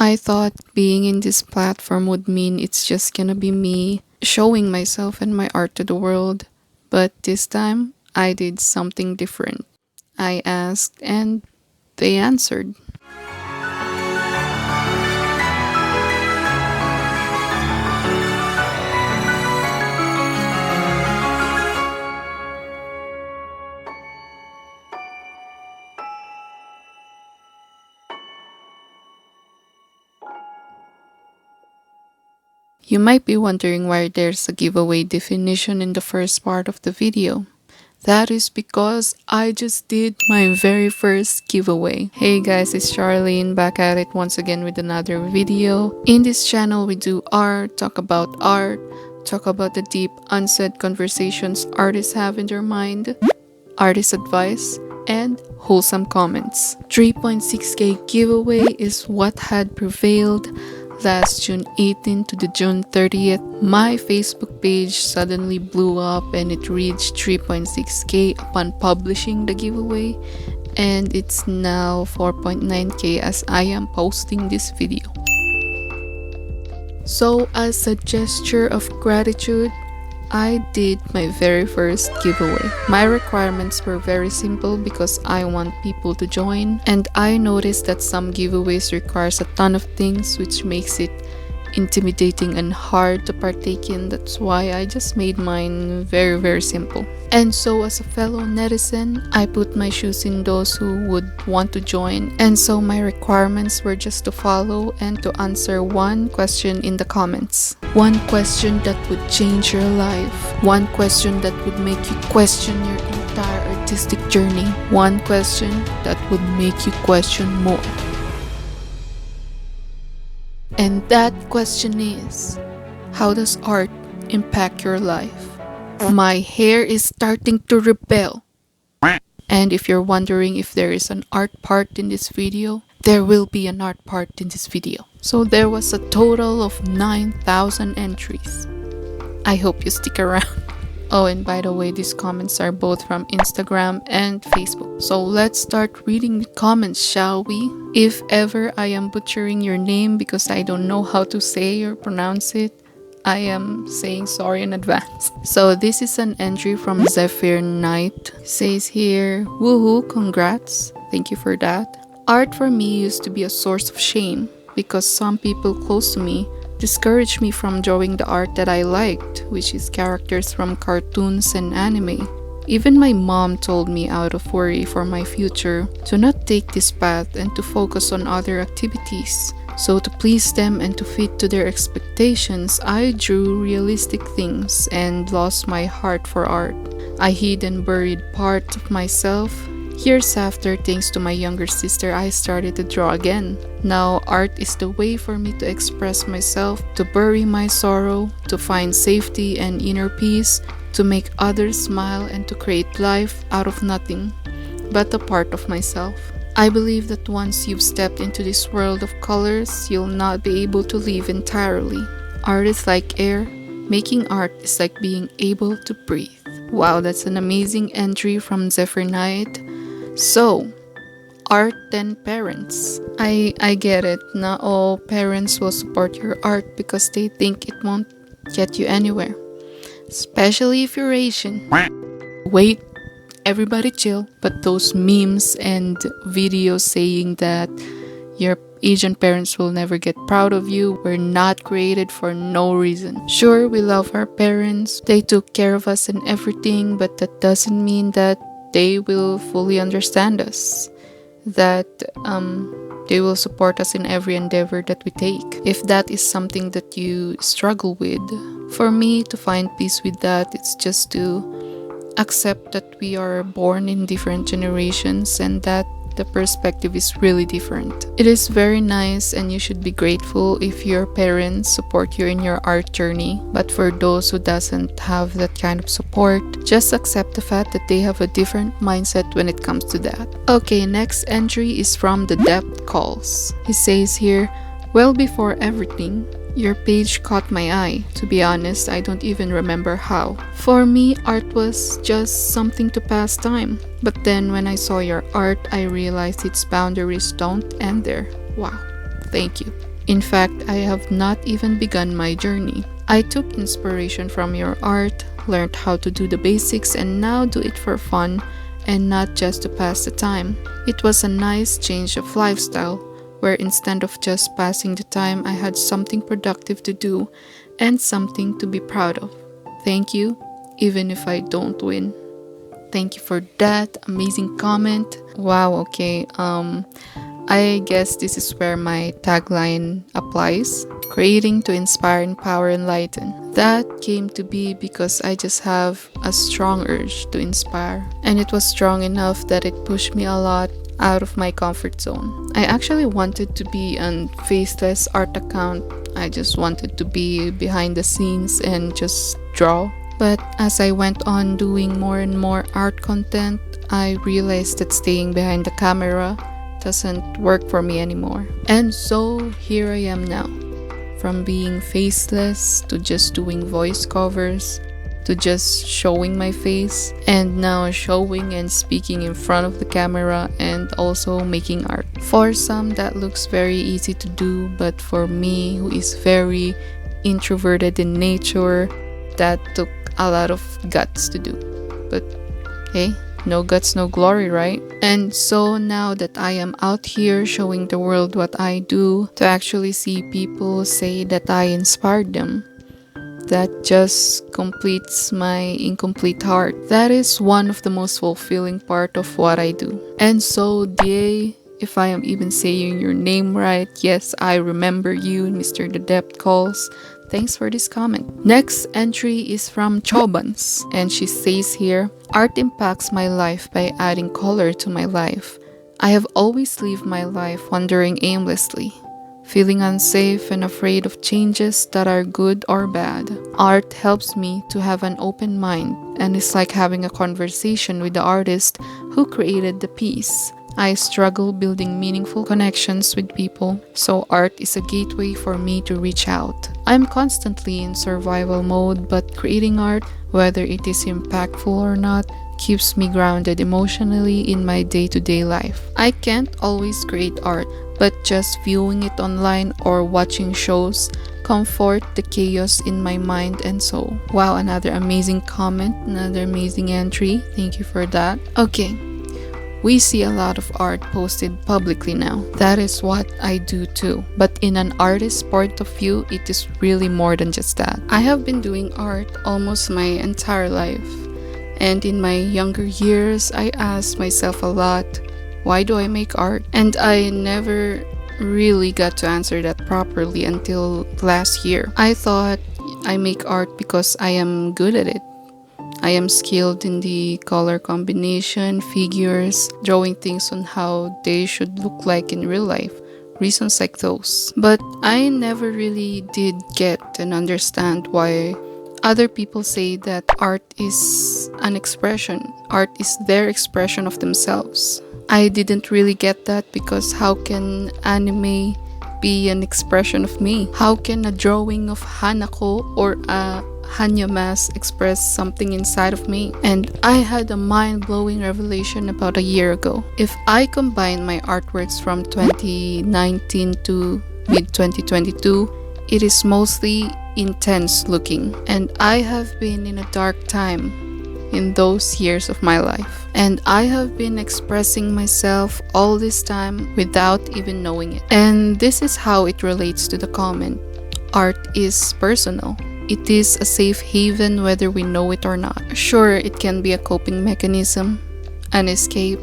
I thought being in this platform would mean it's just gonna be me showing myself and my art to the world. But this time, I did something different. I asked and they answered. You might be wondering why there's a giveaway definition in the first part of the video. That is because I just did my very first giveaway. Hey guys, it's Charlene back at it once again with another video. In this channel we do art, talk about the deep unsaid conversations artists have in their mind, artist advice, and wholesome comments. 3.6k giveaway is what had prevailed. Last June 18 to the June 30th, my Facebook page suddenly blew up and it reached 3.6k upon publishing the giveaway, and it's now 4.9k as I am posting this video. So as a gesture of gratitude, I did my very first giveaway. My requirements were very simple because I want people to join, and I noticed that some giveaways requires a ton of things which makes it intimidating and hard to partake in. That's why I just made mine very simple. And so as a fellow netizen, I put my shoes in those who would want to join, and so my requirements were just to follow and to answer one question in the comments. One question that would change your life. One question that would make you question your entire artistic journey. One question that would make you question more. And that question is, how does art impact your life? My hair is starting to rebel. And if you're wondering if there is an art part in this video, there will be an art part in this video. So there was a total of 9,000 entries. I hope you stick around. Oh, and by the way, these comments are both from Instagram and Facebook. So let's start reading the comments, shall we? If ever I am butchering your name because I don't know how to say or pronounce it, I am saying sorry in advance. So this is an entry from Zephyr Knight. It says here, woohoo, congrats. Thank you for that. Art for me used to be a source of shame because some people close to me discouraged me from drawing the art that I liked, which is characters from cartoons and anime. Even my mom told me out of worry for my future to not take this path and to focus on other activities. So to please them and to fit to their expectations, I drew realistic things and lost my heart for art. I hid and buried parts of myself. Years after, thanks to my younger sister, I started to draw again. Now, art is the way for me to express myself, to bury my sorrow, to find safety and inner peace, to make others smile, and to create life out of nothing but a part of myself. I believe that once you've stepped into this world of colors, you'll not be able to leave entirely. Art is like air. Making art is like being able to breathe. Wow, that's an amazing entry from Zephyr Knight. So, art and parents. I get it. Not all parents will support your art because they think it won't get you anywhere. Especially if you're Asian. Wait, everybody chill. But those memes and videos saying that your Asian parents will never get proud of you were not created for no reason. Sure, we love our parents. They took care of us and everything, but that doesn't mean that they will fully understand us, that they will support us in every endeavor that we take. If that is something that you struggle with, for me to find peace with that, it's just to accept that we are born in different generations and that the perspective is really different. It is very nice and you should be grateful if your parents support you in your art journey. But for those who doesn't have that kind of support, just accept the fact that they have a different mindset when it comes to that. Okay, next entry is from The Depth Calls. He says here, well before everything, your page caught my eye. To be honest, I don't even remember how. For me, art was just something to pass time. But then when I saw your art, I realized its boundaries don't end there. Wow, thank you. In fact, I have not even begun my journey. I took inspiration from your art, learned how to do the basics, and now do it for fun and not just to pass the time. It was a nice change of lifestyle, where instead of just passing the time, I had something productive to do and something to be proud of. Thank you, even if I don't win. Thank you for that amazing comment. Wow, okay. I guess this is where my tagline applies. Creating to inspire, empower, enlighten. That came to be because I just have a strong urge to inspire. And it was strong enough that it pushed me a lot out of my comfort zone. I actually wanted to be an faceless art account. I just wanted to be behind the scenes and just draw. But as I went on doing more and more art content, I realized that staying behind the camera doesn't work for me anymore. And so here I am now. From being faceless to just doing voice covers to just showing my face, and now showing and speaking in front of the camera and also making art. For some, that looks very easy to do, but for me, who is very introverted in nature, that took a lot of guts to do. But hey, no guts, no glory, right? And so now that I am out here showing the world what I do, to actually see people say that I inspired them, that just completes my incomplete heart. That is one of the most fulfilling part of what I do. And so, DA, if I am even saying your name right, yes, I remember you, Mr. The Depth Calls. Thanks for this comment. Next entry is from Chobans, and she says here, art impacts my life by adding color to my life. I have always lived my life wandering aimlessly, feeling unsafe and afraid of changes that are good or bad. Art helps me to have an open mind, and it's like having a conversation with the artist who created the piece. I struggle building meaningful connections with people, so art is a gateway for me to reach out. I'm constantly in survival mode, but creating art, whether it is impactful or not, keeps me grounded emotionally in my day-to-day life. I can't always create art, but just viewing it online or watching shows comfort the chaos in my mind and soul. Wow, another amazing comment, another amazing entry. Thank you for that. Okay. We see a lot of art posted publicly now. That is what I do too. But in an artist's point of view, it is really more than just that. I have been doing art almost my entire life. And in my younger years, I asked myself a lot, why do I make art? And I never really got to answer that properly until last year. I thought I make art because I am good at it. I am skilled in the color combination, figures, drawing things on how they should look like in real life, reasons like those. But I never really did get and understand why other people say that art is an expression. Art is their expression of themselves. I didn't really get that because how can anime be an expression of me? How can a drawing of Hanako or a Hanya mask express something inside of me? And I had a mind-blowing revelation about a year ago. If I combine my artworks from 2019 to mid-2022, it is mostly intense looking. And I have been in a dark time in those years of my life. And I have been expressing myself all this time without even knowing it. And this is how it relates to the comment. Art is personal. It is a safe haven whether we know it or not. Sure, it can be a coping mechanism, an escape,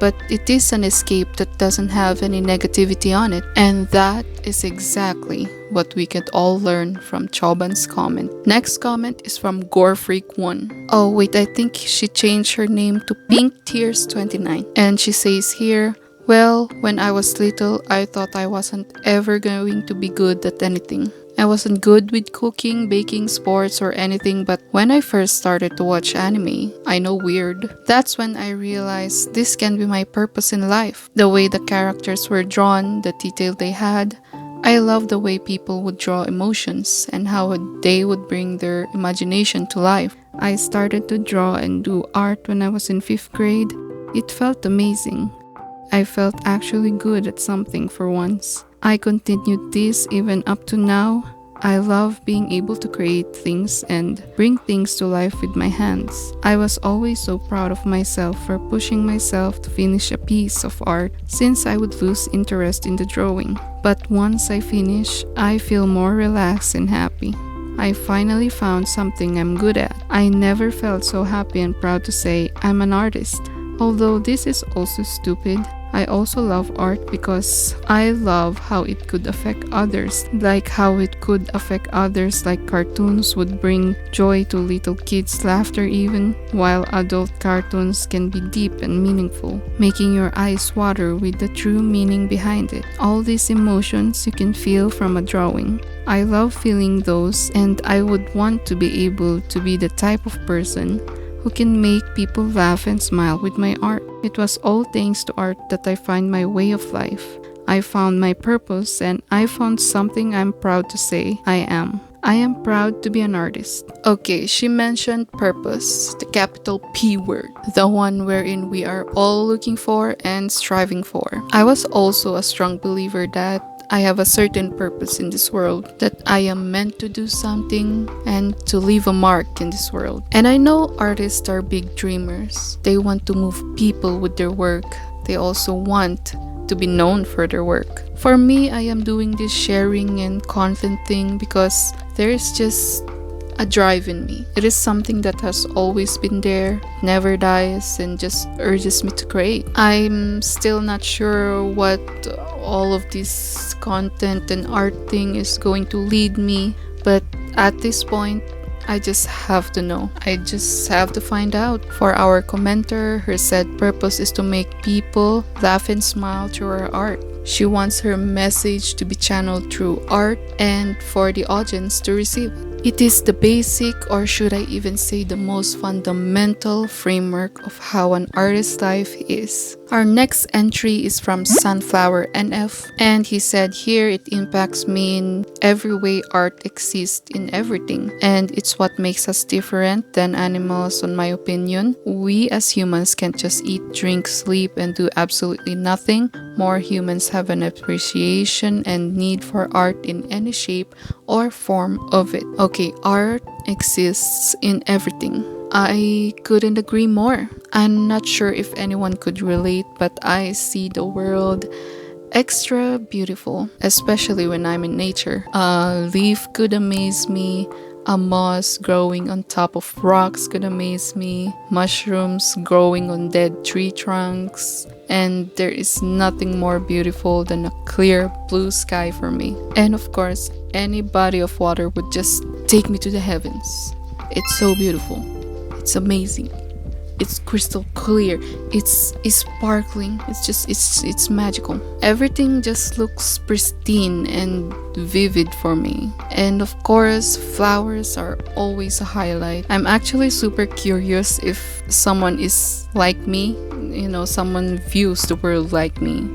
but it is an escape that doesn't have any negativity on it. And that is exactly what we can all learn from Choban's comment. Next comment is from Gorefreak1. Oh wait, I think she changed her name to Pink Tears 29. And she says here, well, when I was little, I thought I wasn't ever going to be good at anything. I wasn't good with cooking, baking, sports, or anything, but when I first started to watch anime, I know weird, that's when I realized this can be my purpose in life. The way the characters were drawn, the detail they had. I love the way people would draw emotions and how they would bring their imagination to life. I started to draw and do art when I was in 5th grade. It felt amazing. I felt actually good at something for once. I continued this even up to now. I love being able to create things and bring things to life with my hands. I was always so proud of myself for pushing myself to finish a piece of art since I would lose interest in the drawing. But once I finish, I feel more relaxed and happy. I finally found something I'm good at. I never felt so happy and proud to say I'm an artist. Although this is also stupid, I also love art because I love how it could affect others, like how it could affect others, like cartoons would bring joy to little kids' laughter even, while adult cartoons can be deep and meaningful, making your eyes water with the true meaning behind it. All these emotions you can feel from a drawing. I love feeling those, and I would want to be able to be the type of person who can make people laugh and smile with my art. It was all thanks to art that I find my way of life. I found my purpose, and I found something I'm proud to say I am. I am proud to be an artist. Okay, she mentioned purpose, the capital P word, the one wherein we are all looking for and striving for. I was also a strong believer that I have a certain purpose in this world, that I am meant to do something and to leave a mark in this world. And I know artists are big dreamers. They want to move people with their work. They also want to be known for their work. For me, I am doing this sharing and content thing because there is just a drive in me. It is something that has always been there, never dies, and just urges me to create. I'm still not sure what all of this content and art thing is going to lead me, but at this point, I just have to know. I just have to find out. For our commenter, her said purpose is to make people laugh and smile through her art. She wants her message to be channeled through art and for the audience to receive it. It is the basic, or should I even say the most fundamental framework of how an artist's life is. Our next entry is from Sunflower NF, and he said here it impacts me in every way art exists in everything, and it's what makes us different than animals in my opinion. We as humans can't just eat, drink, sleep, and do absolutely nothing. More humans have an appreciation and need for art in any shape or form of it. Okay, art exists in everything. I couldn't agree more. I'm not sure if anyone could relate, but I see the world extra beautiful, especially when I'm in nature. A leaf could amaze me. A moss growing on top of rocks could amaze me. Mushrooms growing on dead tree trunks. And there is nothing more beautiful than a clear blue sky for me. And of course, any body of water would just take me to the heavens. It's so beautiful. It's amazing. It's crystal clear. It's sparkling. It's magical. Everything just looks pristine and vivid for me. And of course, flowers are always a highlight. I'm actually super curious if someone is like me, someone views the world like me.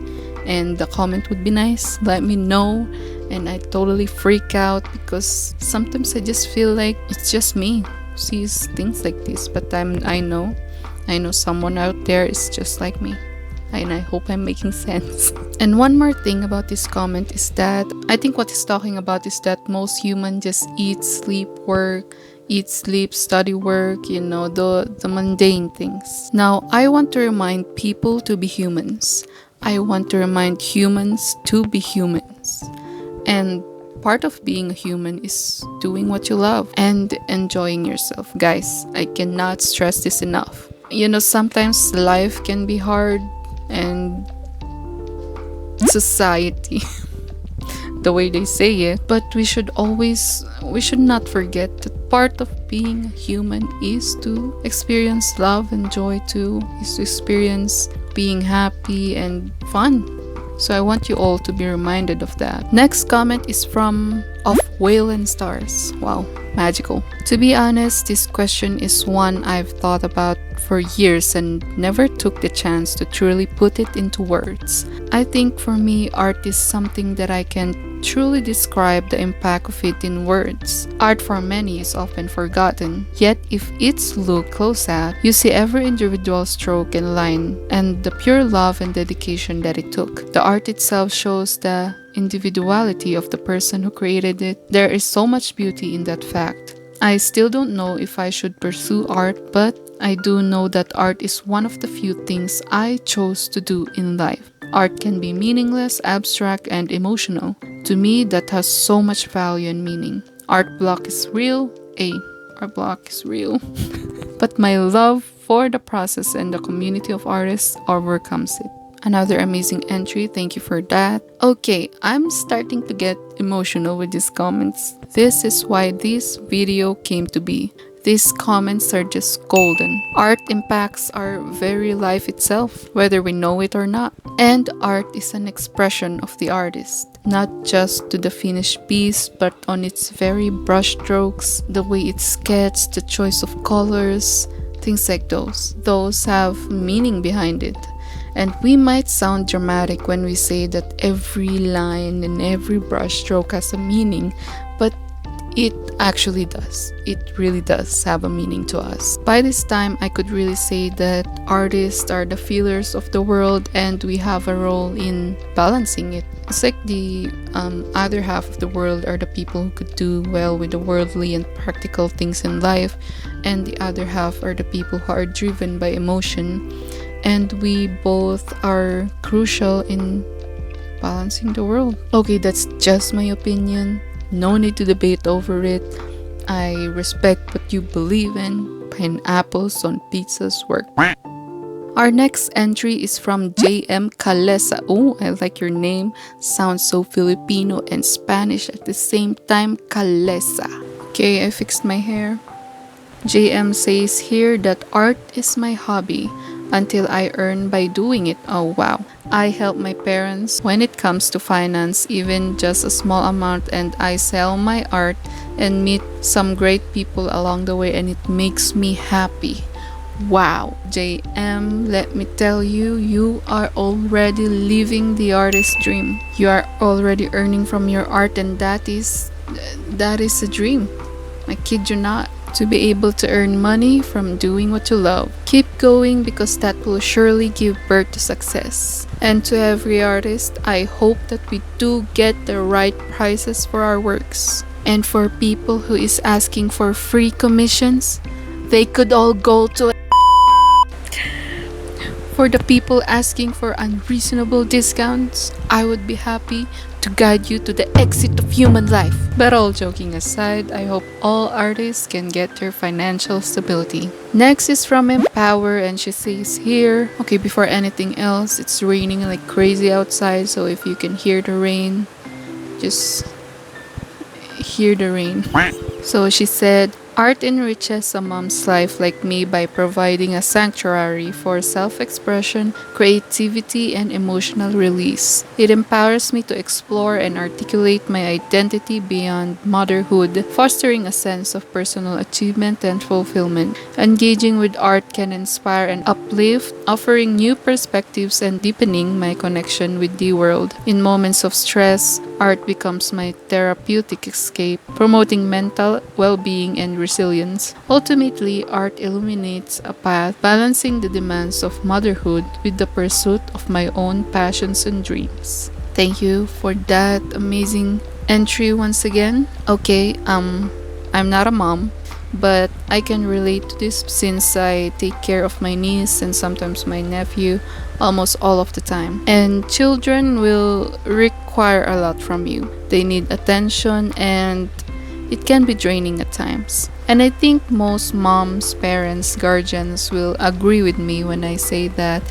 And the comment would be nice. Let me know. And I totally freak out because sometimes I just feel like it's just me who sees things like this. But I know someone out there is just like me, and I hope I'm making sense. And one more thing about this comment is that I think what he's talking about is that most humans just eat, sleep, work, study, work, the mundane things. Now, I want to remind people to be humans. I want to remind humans to be humans. And part of being a human is doing what you love and enjoying yourself. Guys, I cannot stress this enough. Sometimes life can be hard, and society, the way they say it, but we should not forget that part of being human is to experience love and joy too, is to experience being happy and fun. So I want you all to be reminded of that. Next comment is from Of Whale and Stars. Wow, magical. To be honest, this question is one I've thought about for years and never took the chance to truly put it into words. I think for me, art is something that I can't truly describe the impact of it in words. Art for many is often forgotten, yet if it's looked close at, you see every individual stroke and line and the pure love and dedication that it took. The art itself shows the individuality of the person who created it. There is so much beauty in that fact. I still don't know if I should pursue art, but I do know that art is one of the few things I chose to do in life. Art can be meaningless, abstract, and emotional. To me, that has so much value and meaning. Art block is real. Art block is real. But my love for the process and the community of artists overcomes it. Another amazing entry, thank you for that. Okay, I'm starting to get emotional with these comments. This is why this video came to be. These comments are just golden. Art impacts our very life itself, whether we know it or not. And art is an expression of the artist, not just to the finished piece, but on its very brushstrokes, the way it's sketched, the choice of colors, things like those. Those have meaning behind it. And we might sound dramatic when we say that every line and every brushstroke has a meaning, but it actually does. It really does have a meaning to us. By this time, I could really say that artists are the feelers of the world and we have a role in balancing it. It's like the other half of the world are the people who could do well with the worldly and practical things in life, and the other half are the people who are driven by emotion. And we both are crucial in balancing the world. Okay, that's just my opinion. No need to debate over it. I respect what you believe in. Pineapples on pizzas work. Our next entry is from JM Calesa. Oh, I like your name. Sounds so Filipino and Spanish at the same time. Calesa. Okay, I fixed my hair. JM says here that art is my hobby until I earn by doing it. Oh wow. I help my parents when it comes to finance, even just a small amount, and I sell my art and meet some great people along the way, and it makes me happy. Wow. JM, let me tell you, you are already living the artist's dream. You are already earning from your art, and that is a dream. I kid you not. To be able to earn money from doing what you love. Keep going because that will surely give birth to success. And to every artist, I hope that we do get the right prices for our works. And for people who is asking for free commissions, they could all go to For the people asking for unreasonable discounts, I would be happy to guide you to the exit of human life. But all joking aside, I hope all artists can get their financial stability. Next is from Empower, and she says here, okay, before anything else, it's raining like crazy outside, so if you can hear the rain, just hear the rain. So she said, art enriches a mom's life like me by providing a sanctuary for self-expression, creativity, and emotional release. It empowers me to explore and articulate my identity beyond motherhood, fostering a sense of personal achievement and fulfillment. Engaging with art can inspire and uplift, offering new perspectives and deepening my connection with the world. In moments of stress, art becomes my therapeutic escape, promoting mental well-being and resilience. Ultimately, art illuminates a path balancing the demands of motherhood with the pursuit of my own passions and dreams. Thank you for that amazing entry once again. Okay, I'm not a mom, but I can relate to this since I take care of my niece and sometimes my nephew almost all of the time. And children will require a lot from you. They need attention and it can be draining at times. And I think most moms, parents, guardians will agree with me when I say that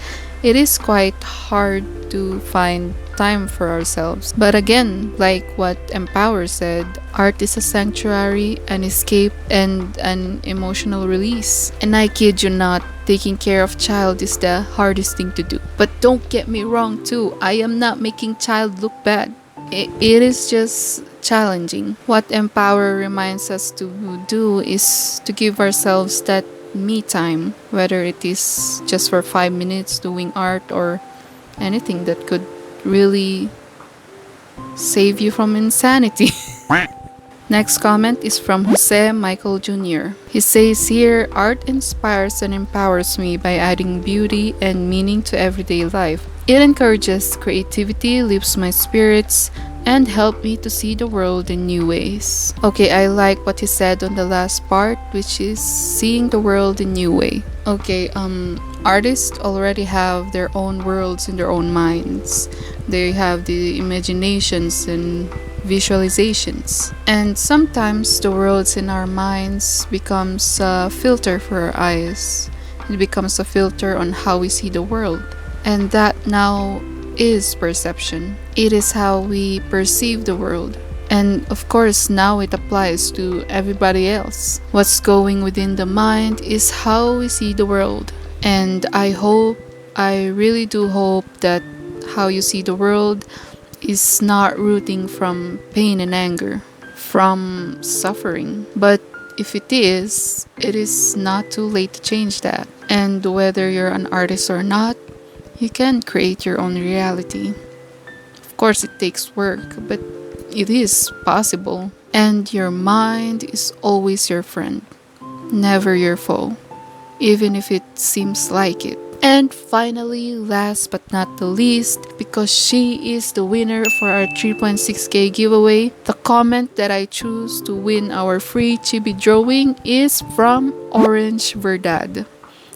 it is quite hard to find time for ourselves. But again, like what Empower said, art is a sanctuary, an escape, and an emotional release. And I kid you not, taking care of child is the hardest thing to do. But don't get me wrong too, I am not making child look bad. It is just challenging. What Empower reminds us to do is to give ourselves that me time, whether it is just for 5 minutes doing art or anything that could really save you from insanity. Next comment is from Jose Michael Jr. He says here, art inspires and empowers me by adding beauty and meaning to everyday life. It encourages creativity, lifts my spirits, and help me to see the world in new ways. Okay, I like what he said on the last part, which is seeing the world in new way. Okay, artists already have their own worlds in their own minds. They have the imaginations and visualizations. And sometimes the worlds in our minds becomes a filter for our eyes. It becomes a filter on how we see the world. And that now is perception. It is how we perceive the world. And of course, now it applies to everybody else. What's going within the mind is how we see the world. And I really do hope that how you see the world is not rooting from pain and anger, from suffering. But if it is not too late to change that. And whether you're an artist or not, you can create your own reality. Of course, it takes work, but it is possible. And your mind is always your friend, never your foe, even if it seems like it. And finally, last but not the least, because she is the winner for our 3.6K giveaway, the comment that I choose to win our free chibi drawing is from Orange Verdad.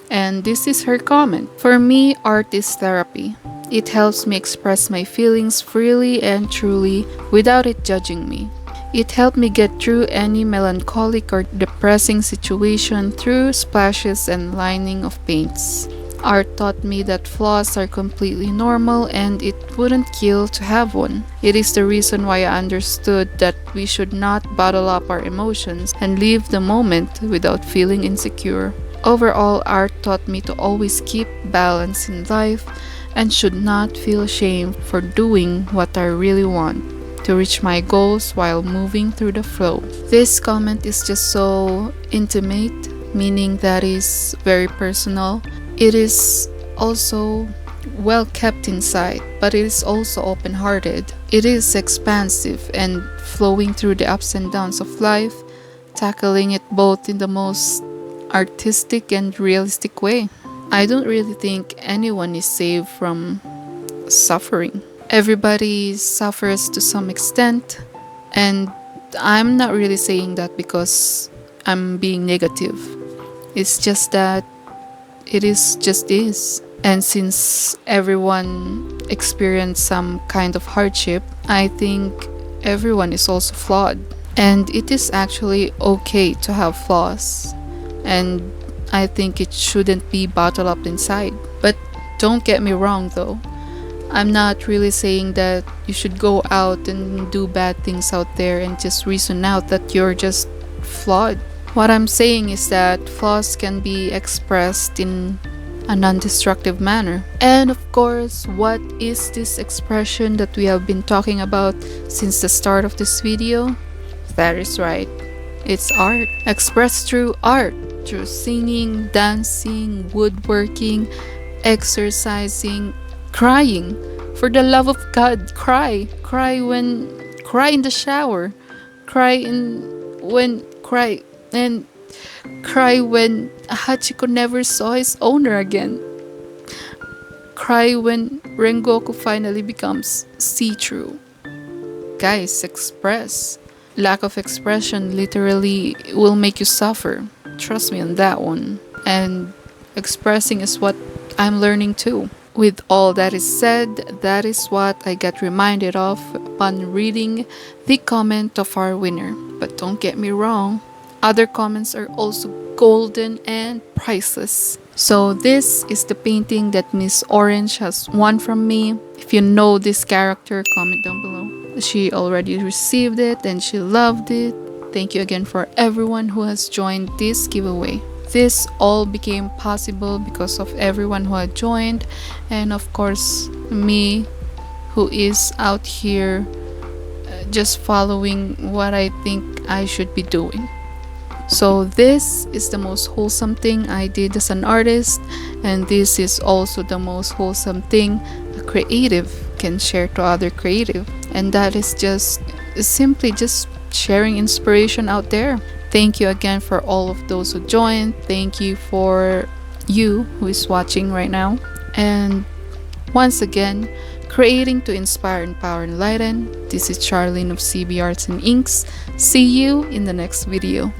And this is her comment. For me, art is therapy. It helps me express my feelings freely and truly without it judging me. It helped me get through any melancholic or depressing situation through splashes and lining of paints. Art taught me that flaws are completely normal and it wouldn't kill to have one. It is the reason why I understood that we should not bottle up our emotions and live the moment without feeling insecure. Overall, art taught me to always keep balance in life and should not feel shame for doing what I really want, to reach my goals while moving through the flow. This comment is just so intimate, meaning that is very personal. It is also well kept inside, but it is also open-hearted. It is expansive and flowing through the ups and downs of life, tackling it both in the most artistic and realistic way. I don't really think anyone is saved from suffering. Everybody suffers to some extent, and I'm not really saying that because I'm being negative. It's just that it is just is. And since everyone experienced some kind of hardship, I think everyone is also flawed. And it is actually okay to have flaws. And I think it shouldn't be bottled up inside. But don't get me wrong though. I'm not really saying that you should go out and do bad things out there and just reason out that you're just flawed. What I'm saying is that flaws can be expressed in a non-destructive manner. And of course, what is this expression that we have been talking about since the start of this video? That is right. It's art. Expressed through art. Through singing, dancing, woodworking, exercising, crying. For the love of God, cry. Cry in the shower. Cry when Hachiko never saw his owner again. Cry when Rengoku finally becomes see-through. Guys, express. Lack of expression literally will make you suffer. Trust me on that one. And expressing is what I'm learning too. With all that is said, that is what I got reminded of upon reading the comment of our winner. But don't get me wrong, other comments are also golden and priceless. So this is the painting that Miss Orange has won from me. If you know this character, comment down below. She already received it and she loved it. Thank you again for everyone who has joined this giveaway. This all became possible because of everyone who had joined, and of course me, who is out here just following what I think I should be doing. So this is the most wholesome thing I did as an artist, and this is also the most wholesome thing a creative can share to other creative. And that is just simply just sharing inspiration out there. Thank you again for all of those who joined. Thank you for you who is watching right now. And once again, creating to inspire, empower, enlighten. This is Charlene of CB Arts and Inks. See you in the next video.